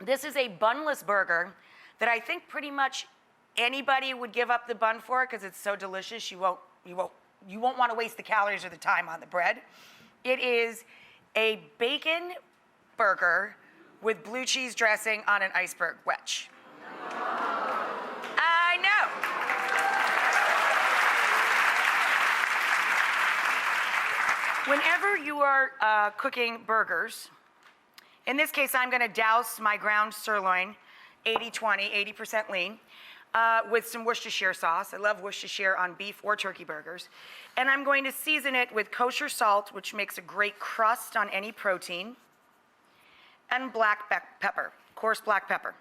This is a bunless burger that I think pretty much anybody would give up the bun for because it's so delicious. You won't want to waste the calories or the time on the bread. It is a bacon burger with blue cheese dressing on an iceberg wedge. I know. Whenever you are cooking burgers, in this case, I'm going to douse my ground sirloin, 80-20, 80% lean, with some Worcestershire sauce. I love Worcestershire on beef or turkey burgers. And I'm going to season it with kosher salt, which makes a great crust on any protein, and black pepper, coarse black pepper.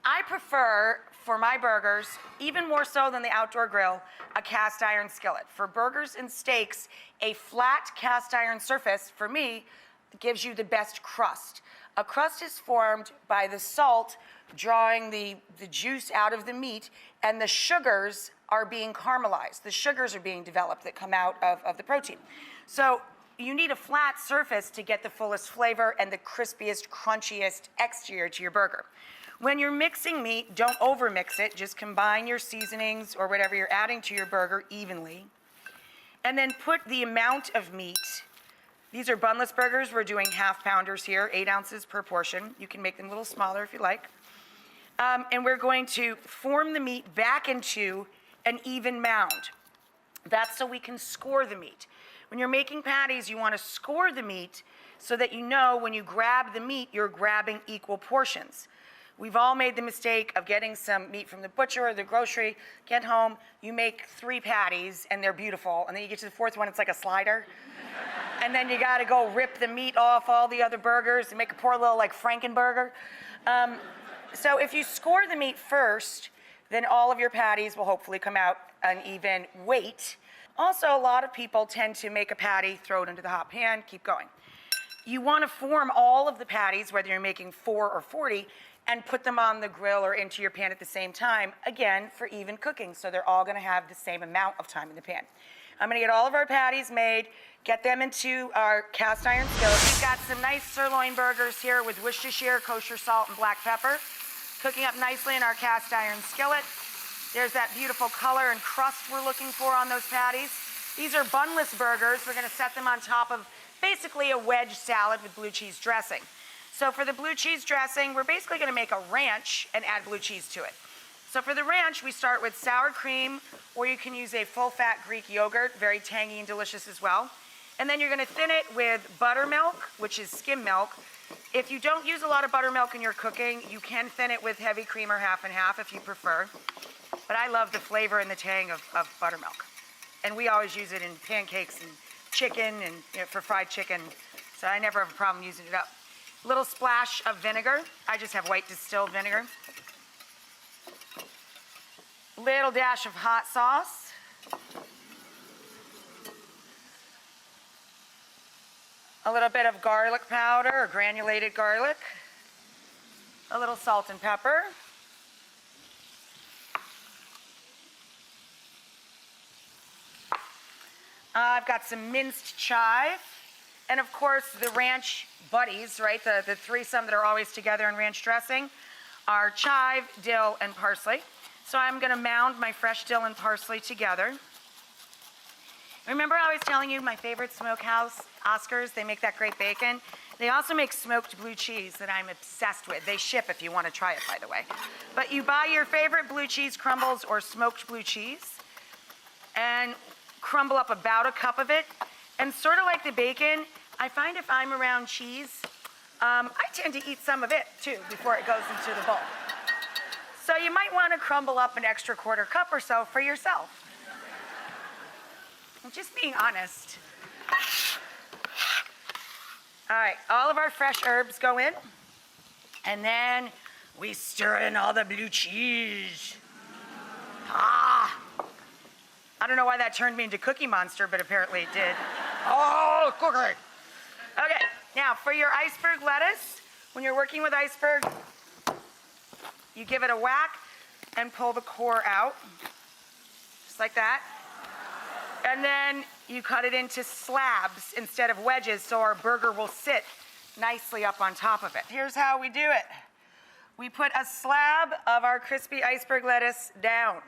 I prefer, for my burgers, even more so than the outdoor grill, a cast iron skillet. For burgers and steaks, a flat cast iron surface, for me, gives you the best crust. A crust is formed by the salt drawing the juice out of the meat, and the sugars are being caramelized. The sugars are being developed that come out of the protein. So you need a flat surface to get the fullest flavor and the crispiest, crunchiest exterior to your burger. When you're mixing meat, don't overmix it. Just combine your seasonings or whatever you're adding to your burger evenly. And then put the amount of meat. These are bunless burgers. We're doing half pounders here, 8 ounces per portion. You can make them a little smaller if you like. And we're going to form the meat back into an even mound. That's so we can score the meat. When you're making patties, you want to score the meat so that you know when you grab the meat, you're grabbing equal portions. We've all made the mistake of getting some meat from the butcher or the grocery, get home, you make 3 patties, and they're beautiful, and then you get to the 4th one, it's like a slider. And then you gotta go rip the meat off all the other burgers and make a poor little like Frankenburger. So if you score the meat first, then all of your patties will hopefully come out an even weight. Also, a lot of people tend to make a patty, throw it into the hot pan, keep going. You wanna form all of the patties, whether you're making 4 or 40, and put them on the grill or into your pan at the same time, again, for even cooking, so they're all gonna have the same amount of time in the pan. I'm gonna get all of our patties made, get them into our cast iron skillet. We've got some nice sirloin burgers here with Worcestershire, kosher salt, and black pepper, cooking up nicely in our cast iron skillet. There's that beautiful color and crust we're looking for on those patties. These are bunless burgers. We're gonna set them on top of basically a wedge salad with blue cheese dressing. So for the blue cheese dressing, we're basically gonna make a ranch and add blue cheese to it. So for the ranch, we start with sour cream, or you can use a full-fat Greek yogurt, very tangy and delicious as well. And then you're gonna thin it with buttermilk, which is skim milk. If you don't use a lot of buttermilk in your cooking, you can thin it with heavy cream or half and half if you prefer. But I love the flavor and the tang of buttermilk. And we always use it in pancakes and chicken and for fried chicken, so I never have a problem using it up. Little splash of vinegar. I just have white distilled vinegar. Little dash of hot sauce. A little bit of garlic powder or granulated garlic. A little salt and pepper. I've got some minced chive. And of course, the ranch buddies, right? The threesome that are always together in ranch dressing are chive, dill, and parsley. So I'm gonna mound my fresh dill and parsley together. Remember I was telling you my favorite smokehouse, Oscars, they make that great bacon. They also make smoked blue cheese that I'm obsessed with. They ship if you wanna try it, by the way. But you buy your favorite blue cheese crumbles or smoked blue cheese and crumble up about a cup of it. And sort of like the bacon, I find if I'm around cheese, I tend to eat some of it too before it goes into the bowl. So you might want to crumble up an extra quarter cup or so for yourself. I'm just being honest. All right, all of our fresh herbs go in, and then we stir in all the blue cheese. I don't know why that turned me into Cookie Monster, but apparently it did. Oh, cookie. Okay, now for your iceberg lettuce, when you're working with iceberg, you give it a whack and pull the core out, just like that. And then you cut it into slabs instead of wedges, so our burger will sit nicely up on top of it. Here's how we do it. We put a slab of our crispy iceberg lettuce down.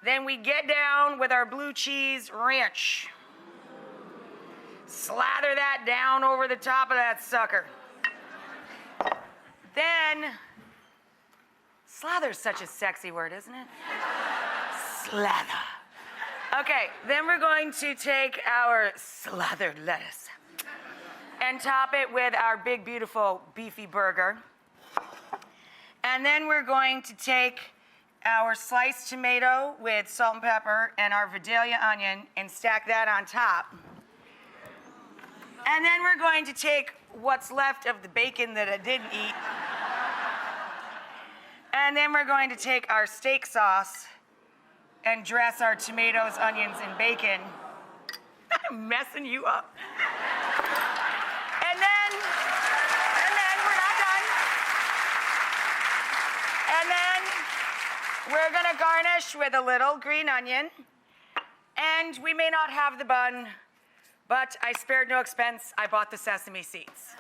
Then we get down with our blue cheese ranch. Slather that down over the top of that sucker. Then, slather's such a sexy word, isn't it? Slather. Okay, then we're going to take our slathered lettuce and top it with our big, beautiful, beefy burger. And then we're going to take our sliced tomato with salt and pepper and our Vidalia onion and stack that on top. And then we're going to take what's left of the bacon that I didn't eat. And then we're going to take our steak sauce and dress our tomatoes, onions, and bacon. I'm messing you up. And then we're not done. And then we're gonna garnish with a little green onion. And we may not have the bun, but I spared no expense. I bought the sesame seeds.